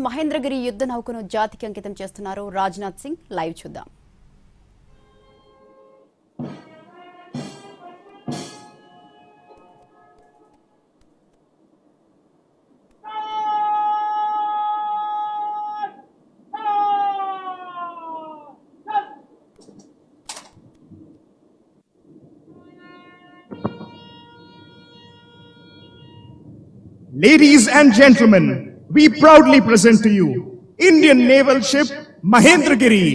మహేంద్రగిరి యుద్ధ నౌకను జాతికి అంకితం చేస్తున్నారు రాజ్నాథ్ సింగ్. లైవ్ చూద్దాం. Ladies and gentlemen, we proudly present to you Indian naval ship Mahendragiri.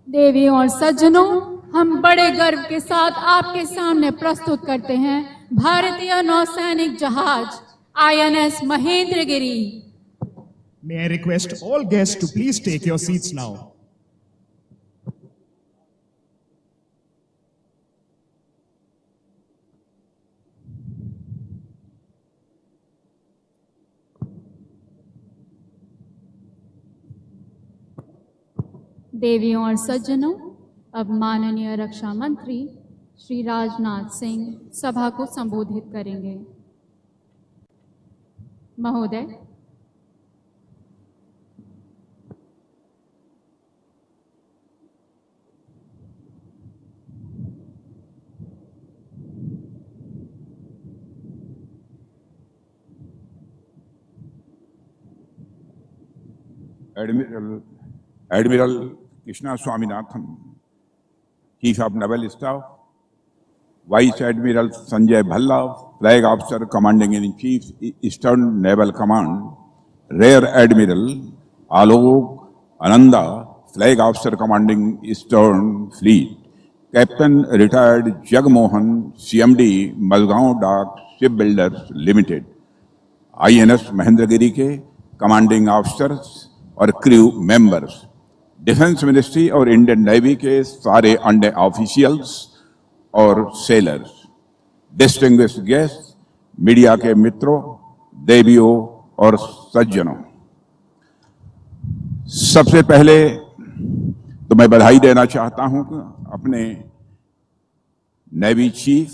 देवियों और सज्जनों, हम बड़े गर्व के साथ आपके सामने प्रस्तुत करते हैं भारतीय नौसैनिक जहाज INS Mahendragiri. May I request all guests to please take your seats now. देवियों और सज्जनों, अब माननीय रक्षा मंत्री श्री राजनाथ सिंह सभा को संबोधित करेंगे. महोदय. Admiral Krishna Swaminathan, chief of naval staff, vice admiral Sanjay Bhalla, flag officer commanding in chief eastern naval command, rear admiral Alok Ananda, flag officer commanding eastern fleet, captain retired Jagmohan, CMD Malgaon dock ship builders limited, INS Mahendragiri के कमांडिंग ऑफिसर्स और crew members, defence ministry और Indian navy के सारे under officials और sailors, distinguished guest, media के मित्रों, देवियों और सज्जनों, सबसे पहले तो मैं बधाई देना चाहता हूं अपने navy chief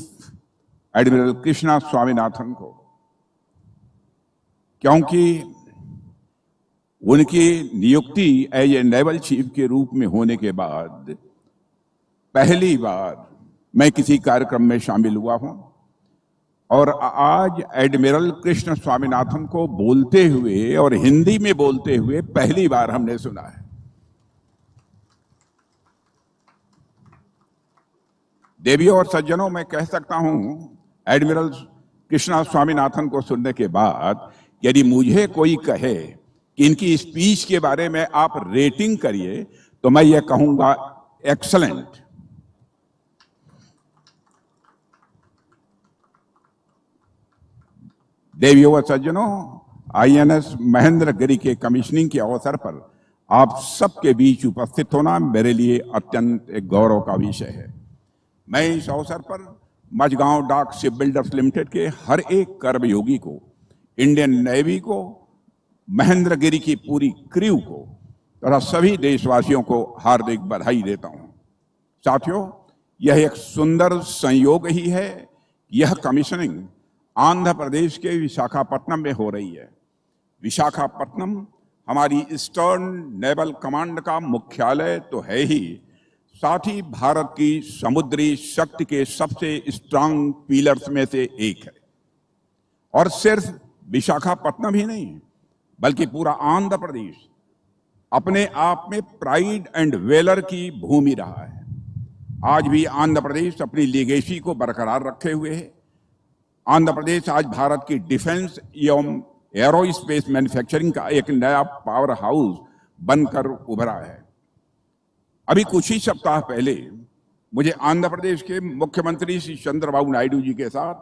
admiral Krishna Swaminathan को, क्योंकि उनकी नियुक्ति एज ए नेवल चीफ के रूप में होने के बाद पहली बार मैं किसी कार्यक्रम में शामिल हुआ हूं और आज एडमिरल कृष्ण स्वामीनाथन को बोलते हुए और हिंदी में बोलते हुए पहली बार हमने सुना है. देवियों और सज्जनों, मैं कह सकता हूं एडमिरल कृष्णा स्वामीनाथन को सुनने के बाद यदि मुझे कोई कहे कि इनकी स्पीच के बारे में आप रेटिंग करिए तो मैं ये कहूंगा एक्सलेंट. देवियों व सज्जनों, INS महेंद्रगिरी के कमीशनिंग के अवसर पर आप सबके बीच उपस्थित होना मेरे लिए अत्यंत एक गौरव का विषय है. मैं इस अवसर पर मझगांव डाक शिप बिल्डर्स लिमिटेड के हर एक कर्मयोगी को, इंडियन नेवी को, महेंद्रगिरी की पूरी क्रू को तथा सभी देशवासियों को हार्दिक बधाई देता हूं. साथियों, यह एक सुंदर संयोग ही है. यह कमीशनिंग आंध्र प्रदेश के विशाखापट्टनम में हो रही है. विशाखापट्टनम हमारी ईस्टर्न नेवल कमांड का मुख्यालय तो है ही, साथ ही भारत की समुद्री शक्ति के सबसे स्ट्रांग पिलर्स में से एक है. और सिर्फ विशाखापट्टनम ही नहीं बल्कि पूरा आंध्र प्रदेश अपने आप में प्राइड एंड वेलर की भूमि रहा है. आज भी आंध्र प्रदेश अपनी लीगेसी को बरकरार रखे हुए है. आंध्र प्रदेश आज भारत की डिफेंस एवं एरोस्पेस मैन्युफैक्चरिंग का एक नया पावर हाउस बनकर उभरा है. अभी कुछ ही सप्ताह पहले मुझे आंध्र प्रदेश के मुख्यमंत्री श्री चंद्रबाबू नायडू जी के साथ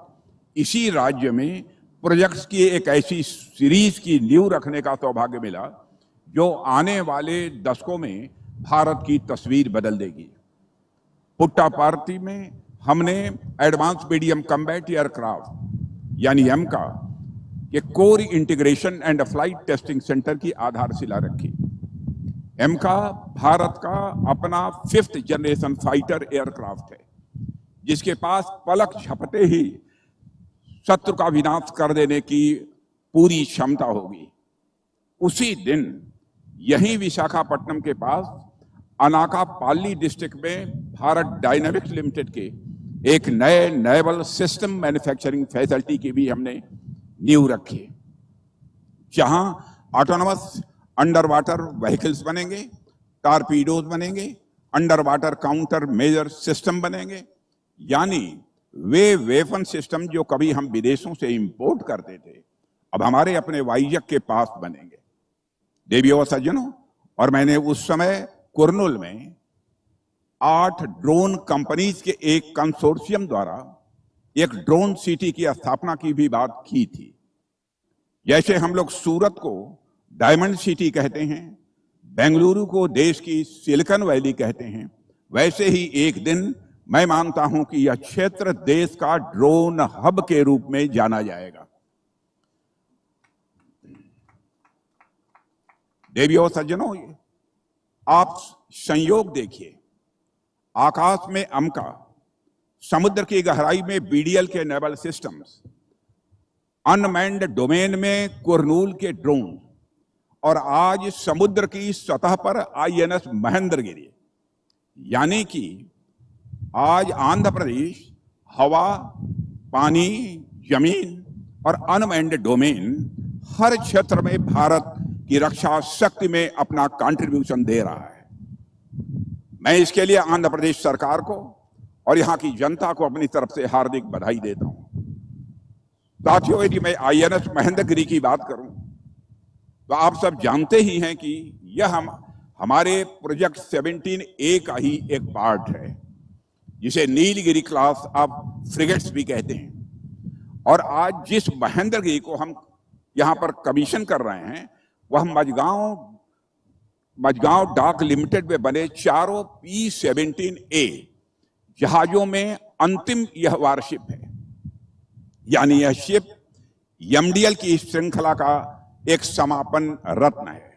इसी राज्य में प्रोजेक्ट्स की एक ऐसी सीरीज की नींव रखने का सौभाग्य मिला जो आने वाले दशकों में भारत की तस्वीर बदल देगी. पुट्टापार्थी में हमने एडवांस मीडियम कम्बैट एयरक्राफ्ट यानी एमका के core integration and flight testing centre की आधारशिला रखी. एमका भारत का अपना 5th जनरेशन फाइटर एयरक्राफ्ट है, जिसके पास पलक झपटे ही शत्रु का विनाश कर देने की पूरी क्षमता होगी. उसी दिन यहीं विशाखापट्टनम के पास अनाकापल्ली डिस्ट्रिक्ट में भारत डायनामिक्स लिमिटेड के एक नए नेवल सिस्टम मैन्युफैक्चरिंग फैसिलिटी की भी हमने नींव रखी है, जहां ऑटोनमस अंडर वाटर व्हीकल्स बनेंगे, टारपीडोज बनेंगे, under water counter measure system बनेंगे, यानी वे वेपन सिस्टम जो कभी हम विदेशों से इंपोर्ट करते थे अब हमारे अपने वायुजक के पास बनेंगे। देवियों और सज्जनों, और मैंने उस समय कुर्नूल में 8 ड्रोन कंपनीज के एक कंसोर्शियम द्वारा एक ड्रोन सिटी की स्थापना की भी बात की थी। जैसे हम लोग सूरत को डायमंड सिटी कहते हैं, बेंगलुरु को देश की सिलिकॉन वैली कहते हैं, वैसे ही एक दिन मैं मानता हूं कि यह क्षेत्र देश का ड्रोन हब के रूप में जाना जाएगा। देवियों सज्जनों, आप संयोग देखिए, आकाश में अमका, समुद्र की गहराई में बीडीएल के नेवल सिस्टम्स, अनमैन्ड डोमेन में कुर्नूल के ड्रोन, और आज समुद्र की सतह पर आईएनएस महेंद्रगिरी। यानी कि आज आंध्र प्रदेश हवा, पानी, जमीन और अनमैन्ड डोमेन हर क्षेत्र में भारत की रक्षा शक्ति में अपना कंट्रीब्यूशन दे रहा है। मैं इसके लिए आंध्र प्रदेश सरकार को और यहां की जनता को अपनी तरफ से हार्दिक बधाई देता हूं। साथियों, यदि मैं आईएनएस महेंद्रगिरी की बात करूं तो आप सब जानते ही हैं कि यह हमारे प्रोजेक्ट 17A का ही एक पार्ट है, जिसे नीलगिरी क्लास ऑफ फ्रिगेट्स भी कहते हैं। और आज जिस महेंद्रगिरी को हम यहां पर कमीशन कर रहे हैं वह मझगांव डाक लिमिटेड में बने चारों P-17A जहाजों में अंतिम यह वारशिप है। यानी यह शिप एमडीएल की श्रृंखला का एक समापन रत्न है।